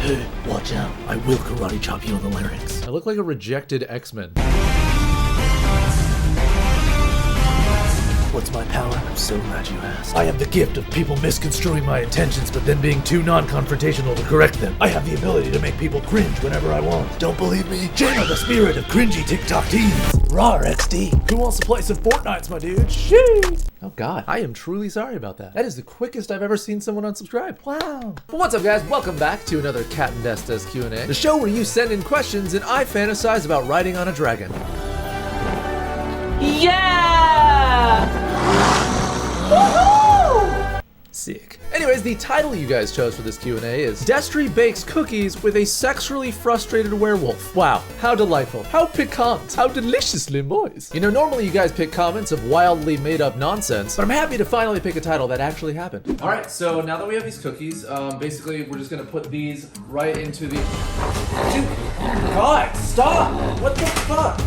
Hey, watch out. I will karate chop you in the larynx. I look like a rejected X-Men. What's my power? I'm so glad you asked. I have the gift of people misconstruing my intentions, but then being too non-confrontational to correct them. I have the ability to make people cringe whenever I want. Don't believe me? Channel the spirit of cringy TikTok teens. Raw XD. Who wants to play some Fortnites, my dude? Jeez. Oh God, I am truly sorry about that. That is the quickest I've ever seen someone unsubscribe. Wow. Well, what's up guys? Welcome back to another Capndesdes QNA, the show where you send in questions and I fantasize about riding on a dragon. Yeah! Woohoo! Sick. Anyways, the title you guys chose for this Q&A is Destery bakes cookies with a sexually frustrated werewolf. Wow, how delightful. How piquant. How deliciously moist. You know, normally you guys pick comments of wildly made up nonsense, but I'm happy to finally pick a title that actually happened. All right, so now that we have these cookies, basically we're just gonna put these right into the... Dude, God, stop! What the fuck?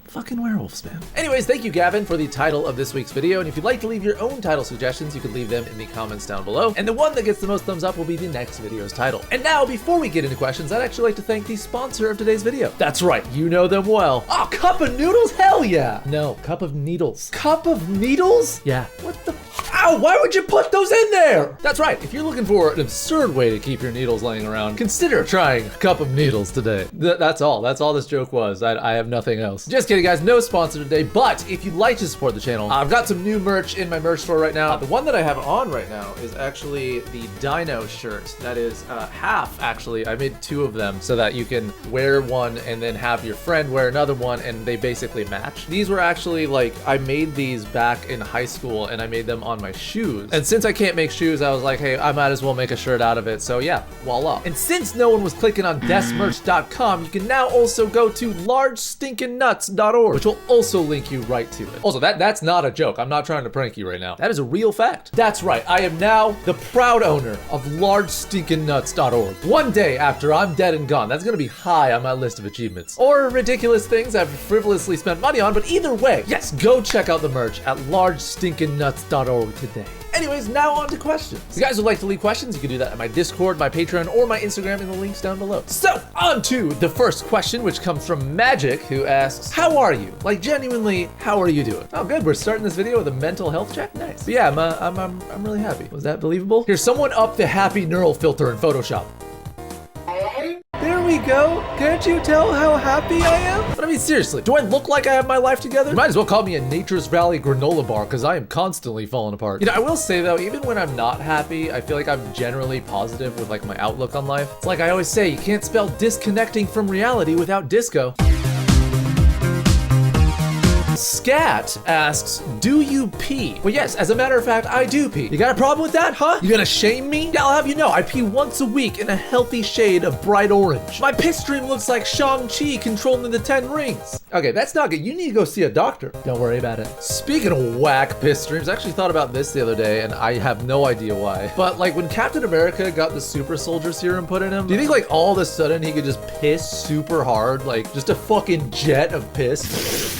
Fucking werewolves, man. Anyways, thank you, Gavin, for the title of this week's video. And if you'd like to leave your own title suggestions, you can leave them in the comments down below. And the one that gets the most thumbs up will be the next video's title. And now, before we get into questions, I'd actually like to thank the sponsor of today's video. That's right, you know them well. Oh, Cup of Noodles? Hell yeah. No, Cup of Needles. Cup of Needles? Yeah. What the? Ow, why would you put those in there? That's right, if you're looking for an absurd way to keep your needles laying around, consider trying Cup of Needles today. That's all this joke was. I have nothing else. Just kidding, guys, no sponsor today, but if you'd like to support the channel, I've got some new merch in my merch store right now. The one that I have on right now is actually the Dino shirt. That is half, actually. I made two of them so that you can wear one and then have your friend wear another one, and they basically match. These were actually like, I made these back in high school and I made them on my shoes. And since I can't make shoes, I was like, hey, I might as well make a shirt out of it. So yeah, voila. And since no one was clicking on deskmerch.com, you can now also go to largestinkinnuts.org, which will also link you right to it. Also, that's not a joke. I'm not trying to prank you right now. That is a real fact. That's right. I am now the proud owner of largestinkinnuts.org. One day after I'm dead and gone, that's gonna be high on my list of achievements. Or ridiculous things I've frivolously spent money on, but either way, yes, go check out the merch at largestinkinnuts.org today. Anyways, now on to questions. If you guys would like to leave questions, you can do that at my Discord, my Patreon, or my Instagram in the links down below. So, on to the first question, which comes from Magic, who asks, how are you? Like, genuinely, how are you doing? Oh, good, we're starting this video with a mental health check? Nice. But yeah, I'm really happy. Was that believable? Here, someone up the happy neural filter in Photoshop. There we go. Can't you tell how happy I am? But I mean, seriously, do I look like I have my life together? You might as well call me a Nature's Valley granola bar, because I am constantly falling apart. You know, I will say though, even when I'm not happy, I feel like I'm generally positive with like my outlook on life. It's like I always say, you can't spell disconnecting from reality without disco. Scat asks, do you pee? Well, yes, as a matter of fact, I do pee. You got a problem with that, huh? You gonna shame me? Yeah, I'll have you know, I pee once a week in a healthy shade of bright orange. My piss stream looks like Shang-Chi controlling the 10 rings. Okay, that's not good. You need to go see a doctor. Don't worry about it. Speaking of whack piss streams, I actually thought about this the other day, and I have no idea why. But like when Captain America got the super soldier serum put in him, do you think like all of a sudden he could just piss super hard? Like just a fucking jet of piss?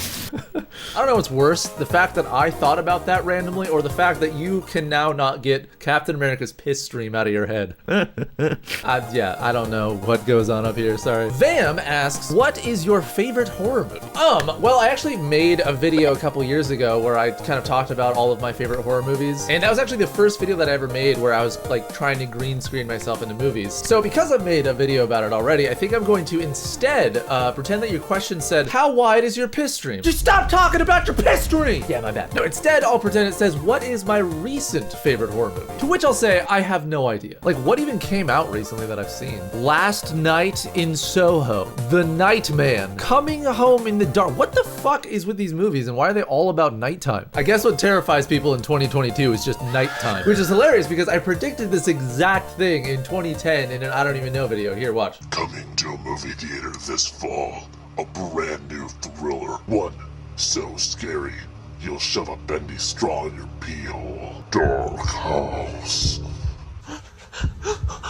I don't know what's worse, the fact that I thought about that randomly, or the fact that you can now not get Captain America's piss stream out of your head. Yeah, I don't know what goes on up here, sorry. Vam asks, what is your favorite horror movie? Well, I actually made a video a couple years ago where I kind of talked about all of my favorite horror movies, and that was actually the first video that I ever made where I was like trying to green screen myself into movies. So because I've made a video about it already, I think I'm going to instead pretend that your question said, how wide is your piss stream? Just stop talking about your piss stream! Yeah, my bad. No, instead I'll pretend it says, what is my recent favorite horror movie? To which I'll say, I have no idea. Like, what even came out recently that I've seen? Last Night in Soho, The Nightman, Coming Home in the Dark. What the fuck is with these movies and why are they all about nighttime? I guess what terrifies people in 2022 is just nighttime, which is hilarious because I predicted this exact thing in 2010 in an I don't even know video. Here, watch. Coming to a movie theater this fall, a brand new thriller. One so scary, you'll shove a bendy straw in your pee hole. Dark House.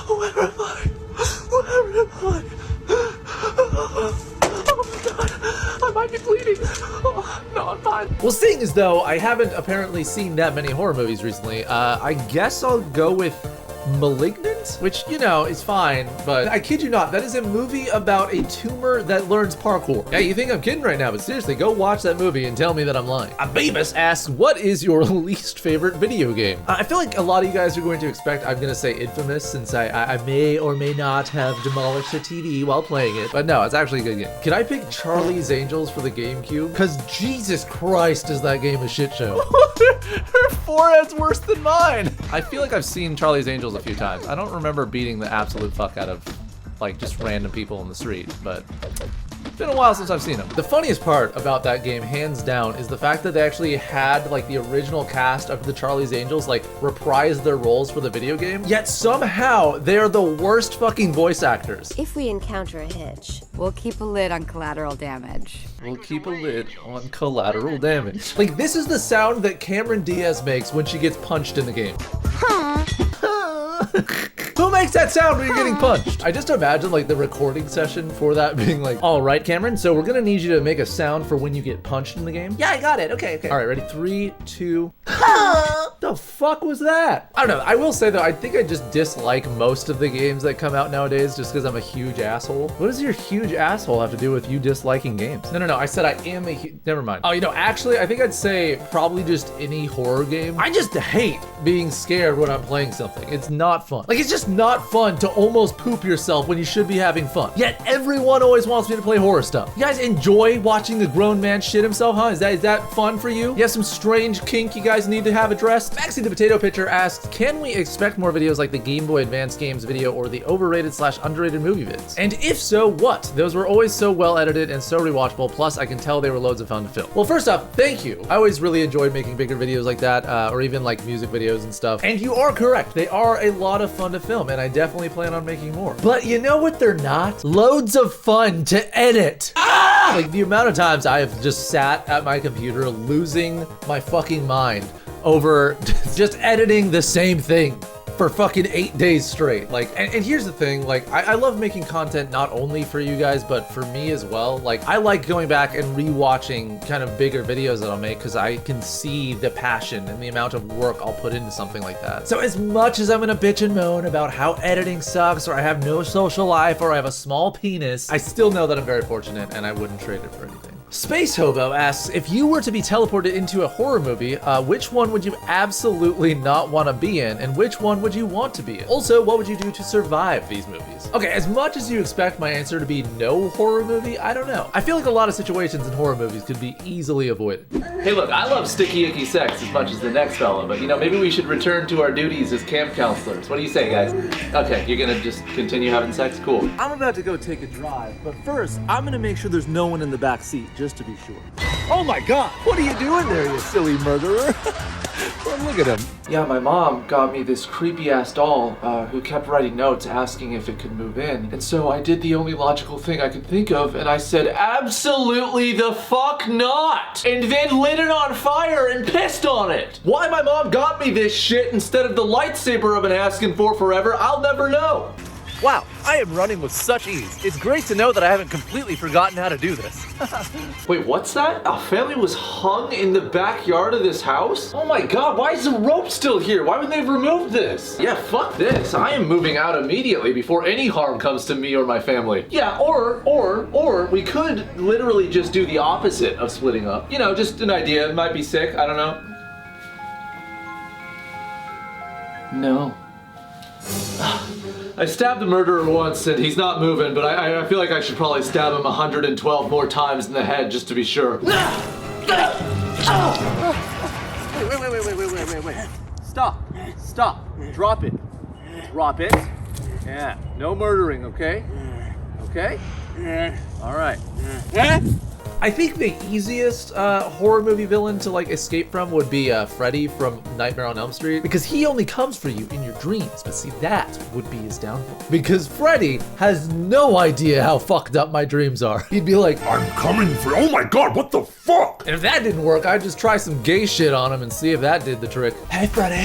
Where am I? Where am I? Oh my god, I might be bleeding. Oh, no, I'm fine. Well, seeing as though I haven't apparently seen that many horror movies recently, I guess I'll go with Malignant? It, which, you know, is fine, but I kid you not, that is a movie about a tumor that learns parkour. Yeah, you think I'm kidding right now, but seriously, go watch that movie and tell me that I'm lying. Beavis asks, what is your least favorite video game? I feel like a lot of you guys are going to expect I'm gonna say Infamous, since I may or may not have demolished a TV while playing it, but no, it's actually a good game. Can I pick Charlie's Angels for the GameCube? Because Jesus Christ, is that game a shit show. Her forehead's worse than mine. I feel like I've seen Charlie's Angels a few times. I don't remember beating the absolute fuck out of like just random people in the street, but it's been a while since I've seen them. The funniest part about that game, hands down, is the fact that they actually had like the original cast of the Charlie's Angels like reprise their roles for the video game, yet somehow they're the worst fucking voice actors. If we encounter a hitch, we'll keep a lid on collateral damage. We'll keep a lid on collateral damage. Like, this is the sound that Cameron Diaz makes when she gets punched in the game. Who makes that sound when you're getting punched? I just imagine like the recording session for that being like, all right, Cameron, so we're gonna need you to make a sound for when you get punched in the game. Yeah, I got it. Okay. All right, ready? 3, 2. The fuck was that? I don't know. I will say though, I think I just dislike most of the games that come out nowadays just because I'm a huge asshole. What does your huge asshole have to do with you disliking games? No. I said I am a never mind. Oh, you know, actually, I think I'd say probably just any horror game. I just hate being scared when I'm playing something. It's not fun. Like, it's just not fun to almost poop yourself when you should be having fun. Yet everyone always wants me to play horror stuff. You guys enjoy watching a grown man shit himself, huh? Is that fun for you? You have some strange kink you guys need to have addressed? Maxie the Potato Pitcher asks, can we expect more videos like the Game Boy Advance games video or the overrated/underrated movie vids? And if so, what? Those were always so well edited and so rewatchable, plus I can tell they were loads of fun to film. Well, first off, thank you. I always really enjoyed making bigger videos like that, or even like music videos and stuff. And you are correct, they are a lot of fun to film, and I definitely plan on making more. But you know what they're not? Loads of fun to edit. Like, the amount of times I have just sat at my computer losing my fucking mind over just editing the same thing for fucking 8 days straight. Like, and here's the thing, like, I love making content not only for you guys, but for me as well. Like, I like going back and rewatching kind of bigger videos that I'll make because I can see the passion and the amount of work I'll put into something like that. So as much as I'm gonna bitch and moan about how editing sucks, or I have no social life, or I have a small penis, I still know that I'm very fortunate and I wouldn't trade it for anything. Space Hobo asks, if you were to be teleported into a horror movie, which one would you absolutely not want to be in, and which one would you want to be in? Also, what would you do to survive these movies? Okay, as much as you expect my answer to be no horror movie, I don't know. I feel like a lot of situations in horror movies could be easily avoided. Hey look, I love sticky icky sex as much as the next fella, but you know, maybe we should return to our duties as camp counselors. What do you say, guys? Okay, you're gonna just continue having sex? Cool. I'm about to go take a drive, but first, I'm gonna make sure there's no one in the back seat, just to be sure. Oh my God, what are you doing there, you silly murderer? Well, look at him. Yeah, my mom got me this creepy ass doll who kept writing notes asking if it could move in. And so I did the only logical thing I could think of, and I said, absolutely the fuck not! And then lit it on fire and pissed on it. Why my mom got me this shit instead of the lightsaber I've been asking for forever, I'll never know. Wow, I am running with such ease. It's great to know that I haven't completely forgotten how to do this. Wait, what's that? A family was hung in the backyard of this house? Oh my God, why is the rope still here? Why would they have removed this? Yeah, fuck this. I am moving out immediately before any harm comes to me or my family. Yeah, or we could literally just do the opposite of splitting up. You know, just an idea. It might be sick, I don't know. No. I stabbed the murderer once and he's not moving, but I feel like I should probably stab him 112 more times in the head just to be sure. Wait. Stop. Drop it. Yeah, no murdering, okay? Okay? All right. I think the easiest horror movie villain to like escape from would be Freddy from Nightmare on Elm Street, because he only comes for you in your dreams. But see, that would be his downfall, because Freddy has no idea how fucked up my dreams are. He'd be like, I'm coming for you. Oh my God, what the fuck? and if that didn't work, I'd just try some gay shit on him and see if that did the trick. Hey Freddy,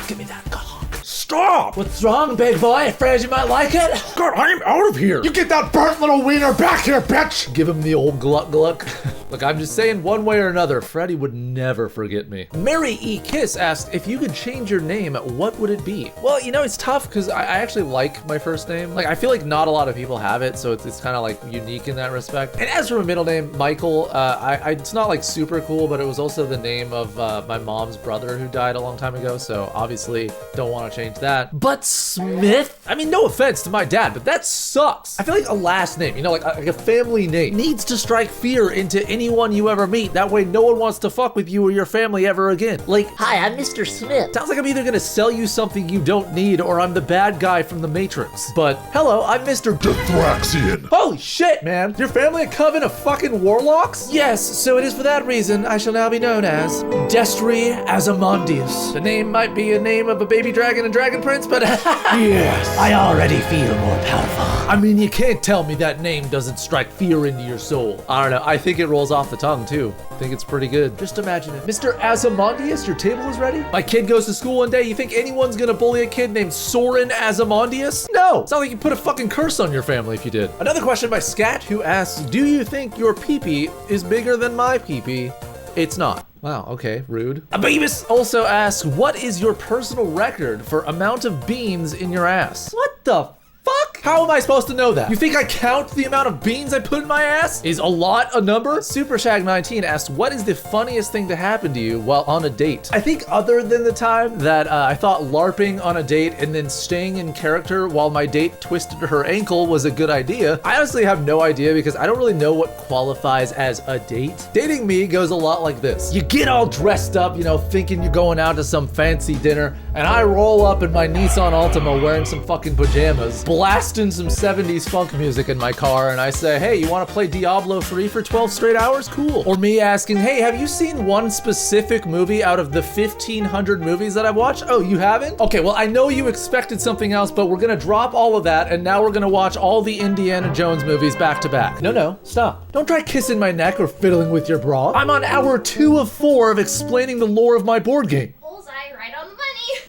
give me that cock. Stop! What's wrong, big boy? Afraid you might like it? God, I'm out of here. You get that burnt little wiener back here, bitch! Give him the old gluck gluck. Look, I'm just saying one way or another, Freddy would never forget me. Mary E. Kiss asked, if you could change your name, what would it be? Well, you know, it's tough because I actually like my first name. Like, I feel like not a lot of people have it, so it's kind of like unique in that respect. And as for my middle name, Michael, it's not like super cool, but it was also the name of my mom's brother who died a long time ago, so obviously don't want to change that. But Smith? I mean, no offense to my dad, but that sucks. I feel like a last name, you know, like a family name needs to strike fear into anyone you ever meet. That way no one wants to fuck with you or your family ever again. Like, hi, I'm Mr. Smith. Sounds like I'm either gonna sell you something you don't need or I'm the bad guy from the Matrix. But hello, I'm Mr. Dithraxian. Holy shit, man. Your family a coven of fucking warlocks? Yes, so it is for that reason I shall now be known as Destery Azamondius. The name might be a name of a baby dragon and dragon prince, but yes, I already feel more powerful. I mean, you can't tell me that name doesn't strike fear into your soul. I don't know, I think it rolls off the tongue too. I think it's pretty good. Just imagine it. Mr. Azamondius, your table is ready? My kid goes to school one day, you think anyone's gonna bully a kid named Soren Azamondius? No, it's not like you put a fucking curse on your family if you did. Another question by Scat, who asks, do you think your pee-pee is bigger than my pee-pee? It's not. Wow, okay, rude. Abibus also asks, what is your personal record for amount of beans in your ass? What the fuck? How am I supposed to know that? You think I count the amount of beans I put in my ass? Is a lot a number? SuperShag19 asks, what is the funniest thing to happen to you while on a date? I think other than the time that I thought LARPing on a date and then staying in character while my date twisted her ankle was a good idea, I honestly have no idea because I don't really know what qualifies as a date. Dating me goes a lot like this. You get all dressed up, you know, thinking you're going out to some fancy dinner, and I roll up in my Nissan Altima wearing some fucking pajamas, blasting some 70s funk music in my car, and I say, hey, you want to play Diablo 3 for 12 straight hours? Cool. Or me asking, hey, have you seen one specific movie out of the 1,500 movies that I've watched? Oh, you haven't? Okay, well, I know you expected something else, but we're gonna drop all of that, and now we're gonna watch all the Indiana Jones movies back to back. No, stop. Don't try kissing my neck or fiddling with your bra. I'm on hour 2 of 4 of explaining the lore of my board game. Bullseye, right on the money.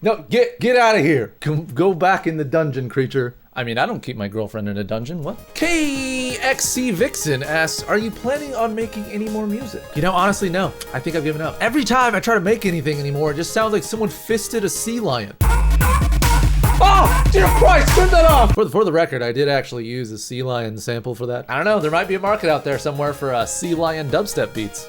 No, get out of here. Go back in the dungeon, creature. I mean, I don't keep my girlfriend in a dungeon, what? KXC Vixen asks, are you planning on making any more music? You know, honestly, no. I think I've given up. Every time I try to make anything anymore, it just sounds like someone fisted a sea lion. Oh, dear Christ, turn that off! For the record, I did actually use a sea lion sample for that. I don't know, there might be a market out there somewhere for sea lion dubstep beats.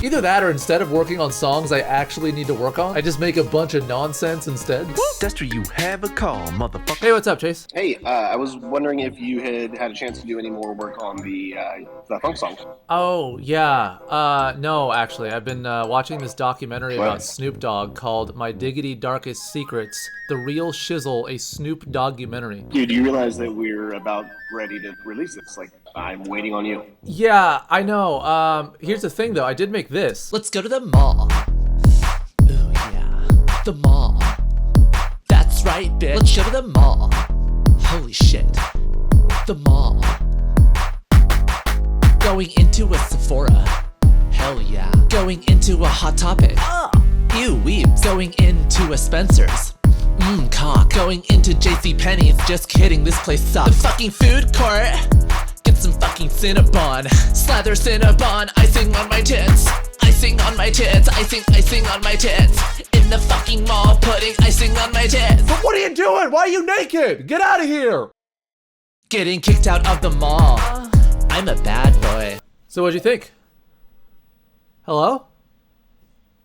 Either that or instead of working on songs I actually need to work on, I just make a bunch of nonsense instead. Destry, you have a call, motherfucker. Hey, what's up, Chase? Hey, I was wondering if you had a chance to do any more work on the funk songs. Oh, yeah. No, actually. I've been watching this documentary about Snoop Dogg called My Diggity Darkest Secrets, The Real Shizzle, a Snoop Doggumentary. Dude, do you realize that we're about ready to release this? Like, I'm waiting on you. Yeah, I know. Here's the thing, though. I did make this. Let's go to the mall. Ooh, yeah. The mall. That's right, bitch. Let's go to the mall. Holy shit. The mall. Going into a Sephora. Hell yeah. Going into a Hot Topic. Ew, weebs. Going into a Spencer's. Cock. Going into JCPenney's. Just kidding, this place sucks. The fucking food court. Get some fucking Cinnabon. Slather Cinnabon. Icing on my tits. Icing on my tits. Icing on my tits. In the fucking mall, putting icing on my tits. But what are you doing? Why are you naked? Get out of here. Getting kicked out of the mall. I'm a bad boy. So what'd you think? Hello?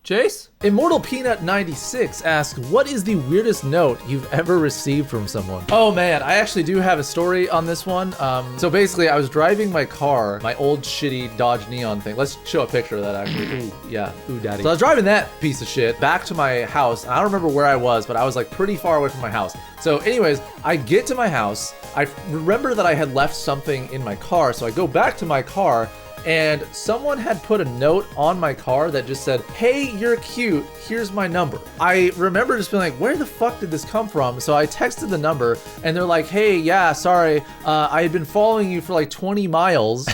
Chase? Immortal Peanut 96 asks, what is the weirdest note you've ever received from someone? Oh man, I actually do have a story on this one. So basically I was driving my car, my old shitty Dodge Neon thing. Let's show a picture of that actually. Ooh, yeah, ooh daddy. So I was driving that piece of shit back to my house. I don't remember where I was, but I was like pretty far away from my house. So anyways, I get to my house. I remember that I had left something in my car. So I go back to my car, and someone had put a note on my car that just said, hey, you're cute, here's my number. I remember just being like, where the fuck did this come from? So I texted the number and they're like, hey, yeah, sorry, I had been following you for like 20 miles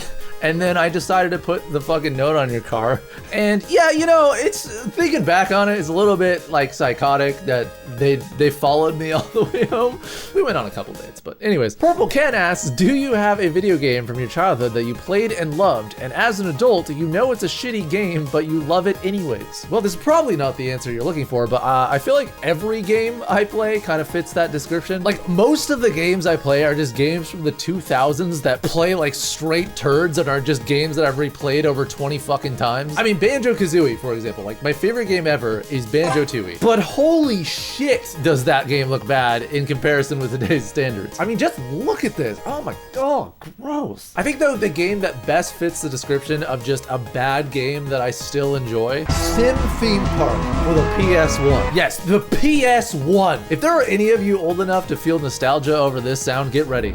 and then I decided to put the fucking note on your car. And yeah, you know, it's, thinking back on it, it's a little bit like psychotic that they followed me all the way home. We went on a couple dates, but anyways. Purple Ken asks, do you have a video game from your childhood that you played and loved, and as an adult, you know it's a shitty game, but you love it anyways? Well, this is probably not the answer you're looking for, but I feel like every game I play kind of fits that description. Like, most of the games I play are just games from the 2000s that play like straight turds and are just games that I've replayed over 20 fucking times. I mean, Banjo-Kazooie, for example, like my favorite game ever is Banjo-Tooie, but holy shit does that game look bad in comparison with today's standards. I mean, just look at this. Oh my god, gross. I think though the game that best fits the description of just a bad game that I still enjoy, Sim Theme Park for the PS1. Yes, the PS1. If there are any of you old enough to feel nostalgia over this sound, get ready.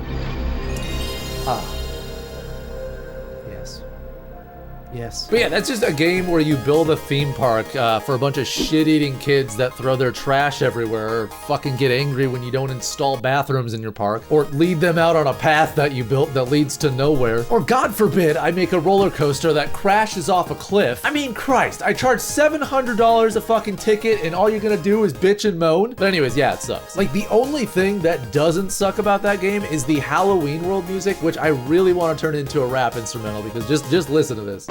Yes. But yeah, that's just a game where you build a theme park for a bunch of shit-eating kids that throw their trash everywhere, or fucking get angry when you don't install bathrooms in your park, or lead them out on a path that you built that leads to nowhere, or God forbid, I make a roller coaster that crashes off a cliff. I mean, Christ, I charge $700 a fucking ticket and all you're gonna do is bitch and moan? But anyways, yeah, it sucks. Like, the only thing that doesn't suck about that game is the Halloween World music, which I really want to turn into a rap instrumental, because just listen to this.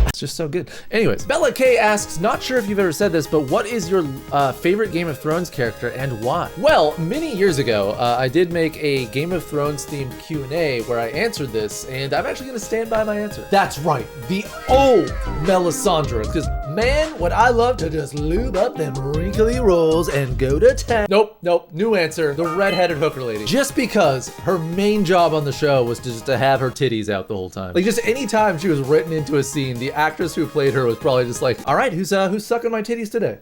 It's just so good. Anyways, Bella K asks, not sure if you've ever said this, but what is your favorite Game of Thrones character and why? Well, many years ago, I did make a Game of Thrones themed Q&A where I answered this, and I'm actually gonna stand by my answer. That's right, the old Melisandre, because man, would I love to just lube up them wrinkly rolls and go to town. Nope, new answer, the redheaded hooker lady. Just because her main job on the show was just to have her titties out the whole time. Like, just any time she was written into a scene, the actress who played her was probably just like, all right, who's sucking my titties today?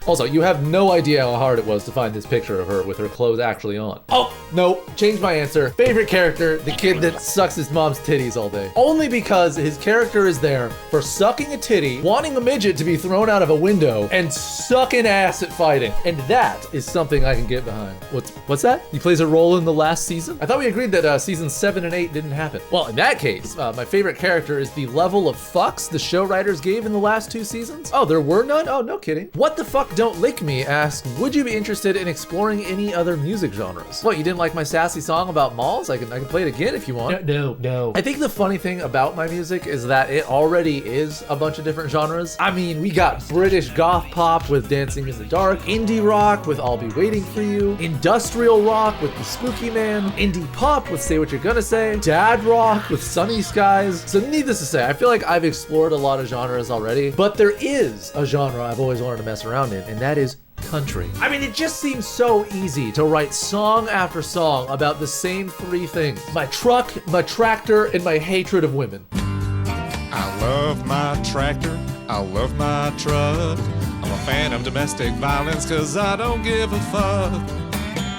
Also, you have no idea how hard it was to find this picture of her with her clothes actually on. Oh, no, changed my answer. Favorite character, the kid that sucks his mom's titties all day. Only because his character is there for sucking a titty, wanting a midget to be thrown out of a window, and sucking ass at fighting. And that is something I can get behind. What's that? He plays a role in the last season? I thought we agreed that seasons 7 and 8 didn't happen. Well, in that case, my favorite character is the level of fucks the show writers gave in the last 2 seasons. Oh, there were none? Oh, no kidding. What the fuck don't lick me asks, would you be interested in exploring any other music genres? What, you didn't like my sassy song about malls? I can play it again if you want. No. I think the funny thing about my music is that it already is a bunch of different genres. I mean, we got British goth pop with Dancing in the Dark, indie rock with I'll Be Waiting for You, industrial rock with The Spooky Man, indie pop with Say What You're Gonna Say, dad rock with Sunny Skies. So needless to say, I feel like I've explored a lot of genres already, but there is a genre I've always wanted to mess around in, and that is country. I mean, it just seems so easy to write song after song about the same 3 things: my truck, my tractor, and my hatred of women. I love my tractor, I love my truck. I'm a fan of domestic violence cause I don't give a fuck.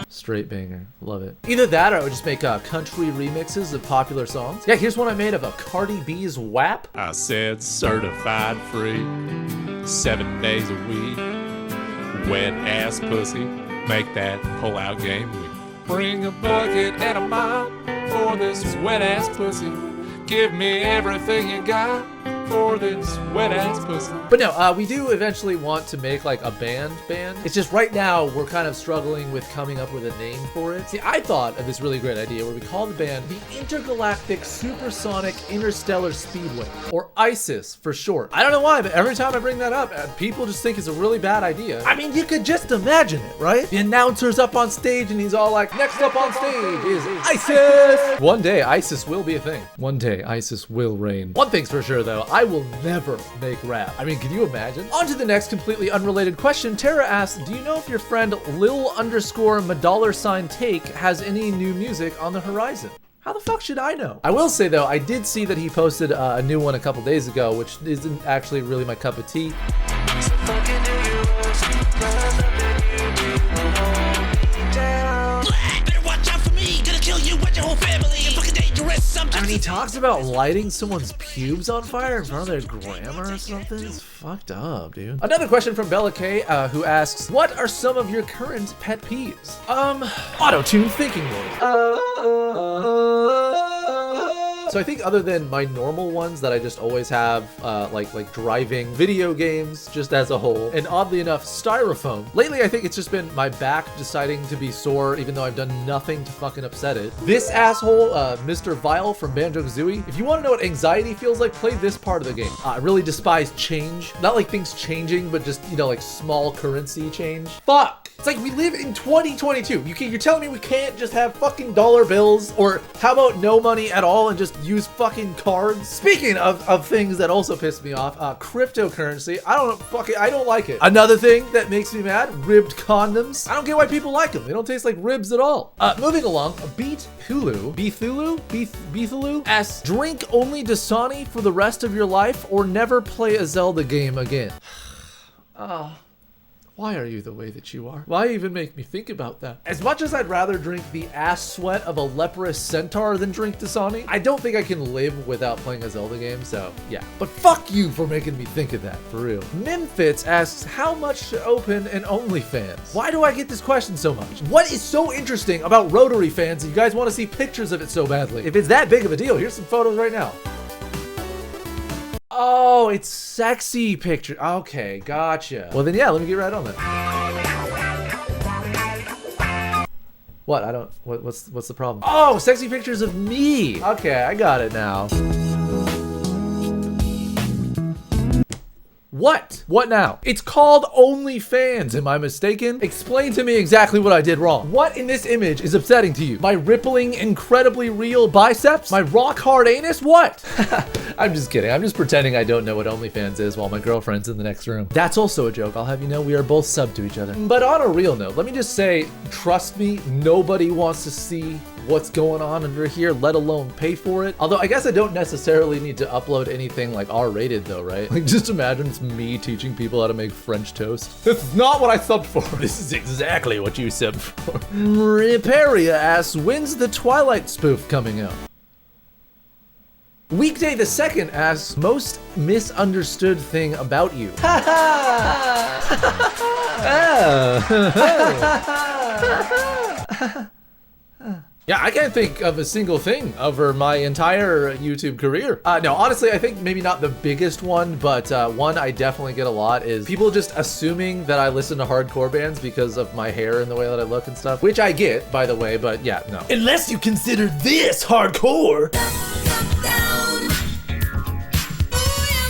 Straight banger, love it. Either that or I would just make country remixes of popular songs. Yeah, here's one I made of a Cardi B's WAP. I said certified free, 7 days a week. Wet ass pussy, make that pull out game week. Bring a bucket and a mop for this wet ass pussy. Give me everything you got for this wet ass pussy. But no, we do eventually want to make like a band. It's just right now we're kind of struggling with coming up with a name for it. See, I thought of this really great idea where we call the band the Intergalactic Supersonic Interstellar Speedway, or ISIS for short. I don't know why, but every time I bring that up, people just think it's a really bad idea. I mean, you could just imagine it, right? The announcer's up on stage and he's all like, next up on stage is ISIS! One day, ISIS will be a thing. One day, ISIS will reign. One thing's for sure though, I will never make rap. I mean, can you imagine? On to the next completely unrelated question. Terra asks, do you know if your friend Lil_$Take has any new music on the horizon? How the fuck should I know? I will say though, I did see that he posted a new one a couple days ago, which isn't actually really my cup of tea. me, gonna kill you and your whole family. You're fucking dangerous. I mean, he talks about lighting someone's pubes on fire in front of their grandma or something. It's fucked up, dude. Another question from Bella K, who asks, what are some of your current pet peeves? Auto-tune thinking mode. So I think other than my normal ones that I just always have, like driving, video games, just as a whole, and oddly enough, styrofoam. Lately, I think it's just been my back deciding to be sore, even though I've done nothing to fucking upset it. This asshole, Mr. Vile from Banjo-Kazooie. If you want to know what anxiety feels like, play this part of the game. I really despise change. Not like things changing, but just, you know, like small currency change. Fuck! It's like we live in 2022. You're telling me we can't just have fucking dollar bills? Or how about no money at all and just use fucking cards? Speaking of things that also piss me off, cryptocurrency. I don't like it. Another thing that makes me mad, ribbed condoms. I don't get why people like them. They don't taste like ribs at all. Moving along, Beathulu asks, drink only Dasani for the rest of your life or never play a Zelda game again? Why are you the way that you are? Why even make me think about that? As much as I'd rather drink the ass sweat of a leprous centaur than drink Dasani, I don't think I can live without playing a Zelda game, so yeah. But fuck you for making me think of that, for real. Mimfits asks, how much to open an OnlyFans? Why do I get this question so much? What is so interesting about Rotary fans that you guys want to see pictures of it so badly? If it's that big of a deal, here's some photos right now. Oh, it's sexy picture. Okay, gotcha. Well then, yeah, let me get right on that. What? What's the problem? Oh, sexy pictures of me. Okay, I got it now. What? What now? It's called OnlyFans. Am I mistaken? Explain to me exactly what I did wrong. What in this image is upsetting to you? My rippling, incredibly real biceps? My rock hard anus? What? I'm just kidding. I'm just pretending I don't know what OnlyFans is while my girlfriend's in the next room. That's also a joke. I'll have you know we are both sub to each other. But on a real note, let me just say, trust me, nobody wants to see what's going on under here, let alone pay for it. Although I guess I don't necessarily need to upload anything like R-rated though, right? Like just imagine it's me teaching people how to make French toast. This is not what I subbed for. This is exactly what you subbed for. Riperia asks, when's the Twilight spoof coming out? Weekday the 2nd asks, most misunderstood thing about you. Yeah, I can't think of a single thing over my entire YouTube career. No, honestly, I think maybe not the biggest one, but one I definitely get a lot is people just assuming that I listen to hardcore bands because of my hair and the way that I look and stuff, which I get, by the way, but yeah, no. Unless you consider this hardcore.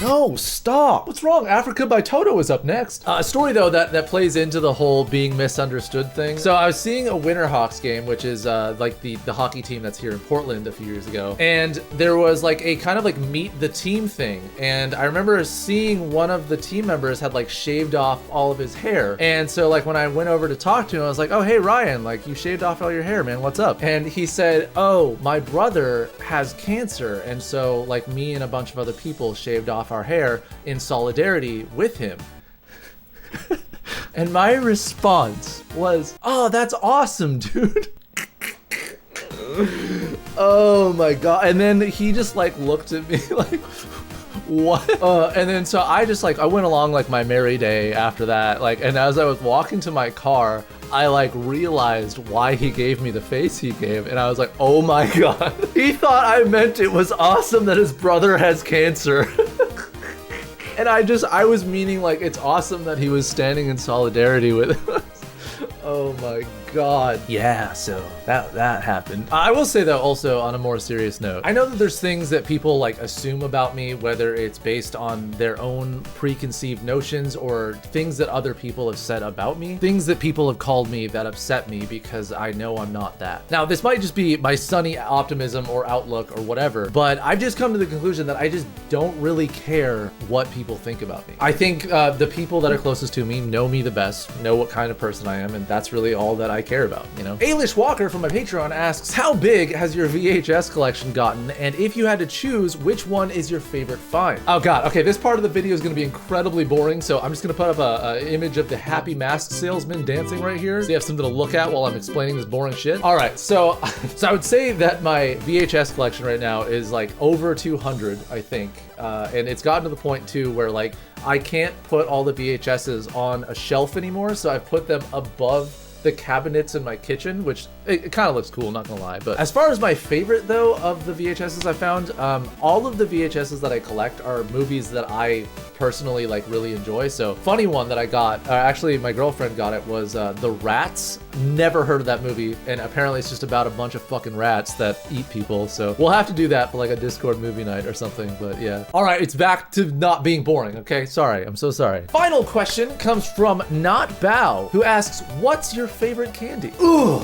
No, stop. What's wrong? Africa by Toto is up next. A story though that plays into the whole being misunderstood thing. So I was seeing a Winterhawks game, which is like the hockey team that's here in Portland a few years ago. And there was like a kind of like meet the team thing. And I remember seeing one of the team members had like shaved off all of his hair. And so like when I went over to talk to him, I was like, oh, hey, Ryan, like you shaved off all your hair, man, what's up? And he said, oh, my brother has cancer. And so like me and a bunch of other people shaved off our hair in solidarity with him. And my response was, oh, that's awesome, dude. Oh my god. And then he just like looked at me like, what? And then so I just like, I went along like my merry day after that. Like, and as I was walking to my car, I like realized why he gave me the face he gave, and I was like, oh my god. He thought I meant it was awesome that his brother has cancer. And I was meaning like it's awesome that he was standing in solidarity with us. Oh my god. Yeah, so that happened. I will say though, also on a more serious note, I know that there's things that people like assume about me, whether it's based on their own preconceived notions or things that other people have said about me, things that people have called me that upset me because I know I'm not that. Now, this might just be my sunny optimism or outlook or whatever, but I've just come to the conclusion that I just don't really care what people think about me. I think the people that are closest to me know me the best, know what kind of person I am, and that's really all that I care about, you know? Ailish Walker from my Patreon asks, how big has your VHS collection gotten? And if you had to choose, which one is your favorite find? Oh God, okay, this part of the video is gonna be incredibly boring, so I'm just gonna put up a image of the happy masked salesman dancing right here, so you have something to look at while I'm explaining this boring shit. All right, so I would say that my VHS collection right now is like over 200, I think. And it's gotten to the point too where like I can't put all the VHSs on a shelf anymore, so I've put them above the cabinets in my kitchen, which it kind of looks cool, not gonna lie. But as far as my favorite though of the VHSs I found, all of the VHSs that I collect are movies that I personally like really enjoy. So funny one that I got, actually my girlfriend got it, was The Rats. Never heard of that movie, and apparently it's just about a bunch of fucking rats that eat people. So we'll have to do that for like a Discord movie night or something, but yeah. All right, it's back to not being boring, okay? Sorry, I'm so sorry. Final question comes from Not Bow, who asks, what's your favorite candy? Ooh.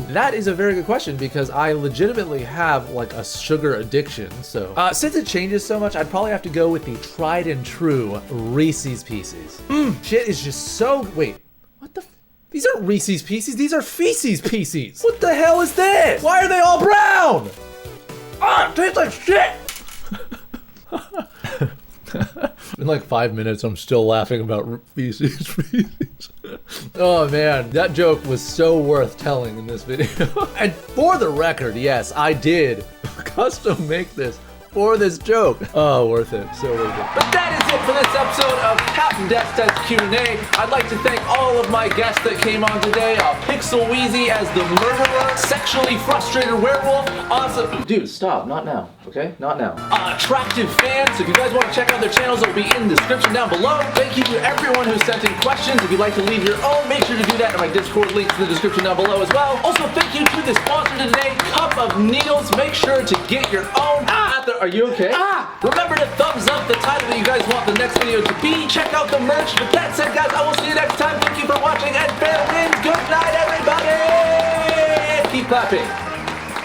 That is a very good question because I legitimately have like a sugar addiction. So since it changes so much, I'd probably have to go with the tried and true Reese's Pieces. Shit is just so, wait, what the these aren't Reese's Pieces, these are Feces Pieces. What the hell is this? Why are they all brown? Ah, it tastes like shit. In like 5 minutes, I'm still laughing about Feces Pieces. Oh man, that joke was so worth telling in this video. And for the record, yes, I did custom make this for this joke. Oh, worth it, so worth it. But that is it for this episode of Capndesdes QNA. I'd like to thank all of my guests that came on today. Pixel Wheezy as the murderer, sexually frustrated werewolf, awesome. Dude, stop, not now, okay? Not now. Attractive fans, if you guys want to check out their channels, it'll be in the description down below. Thank you to everyone who sent in questions. If you'd like to leave your own, make sure to do that in my Discord, links in the description down below as well. Also, thank you to the sponsor today, Cup of Needles. Make sure to get your own. Are you okay? Remember to thumbs up the title that you guys want the next video to be. Check out the merch. With that said, guys, I will see you next time. Thank you for watching, and fair winds. Good night, everybody. Keep clapping.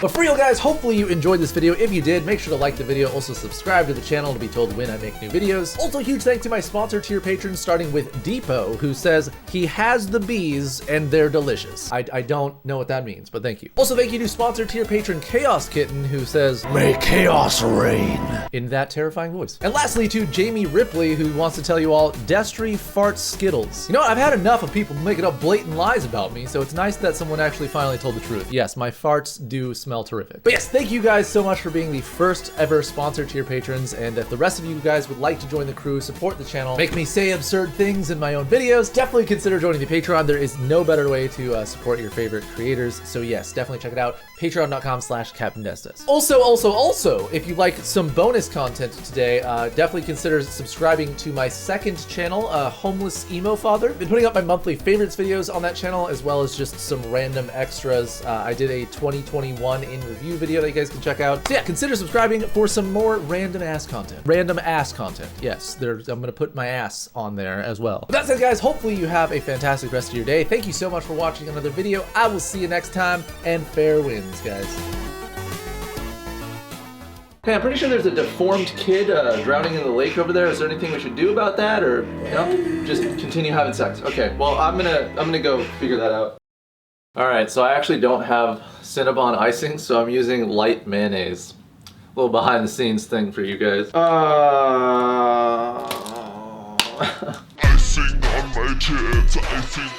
But for real, guys, hopefully you enjoyed this video. If you did, make sure to like the video. Also subscribe to the channel to be told when I make new videos. Also, huge thanks to my sponsor tier patrons, starting with Depot, who says he has the bees and they're delicious. I don't know what that means, but thank you. Also, thank you to sponsor tier patron Chaos Kitten, who says, may chaos reign, in that terrifying voice. And lastly, to Jamie Ripley, who wants to tell you all, Destery farts Skittles. You know what? I've had enough of people making up blatant lies about me, so it's nice that someone actually finally told the truth. Yes, my farts do smell terrific. But yes, thank you guys so much for being the first ever sponsor tier patrons, and if the rest of you guys would like to join the crew, support the channel, make me say absurd things in my own videos, definitely consider joining the Patreon. There is no better way to support your favorite creators, so yes, definitely check it out. Patreon.com/Capndesdes. Also, if you like some bonus content today, definitely consider subscribing to my second channel, Homeless Emo Father. Been putting up my monthly favorites videos on that channel, as well as just some random extras. I did a 2021 in review video that you guys can check out. So yeah, consider subscribing for some more random ass content. Random ass content. Yes, I'm gonna put my ass on there as well. But that said, guys, hopefully you have a fantastic rest of your day. Thank you so much for watching another video. I will see you next time, and fair winds, guys. Hey, I'm pretty sure there's a deformed kid drowning in the lake over there. Is there anything we should do about that, or no? Just continue having sex? Okay, well, I'm gonna go figure that out. All right, so I actually don't have Cinnabon icing, so I'm using light mayonnaise. A little behind the scenes thing for you guys. Icing on my tits, icing.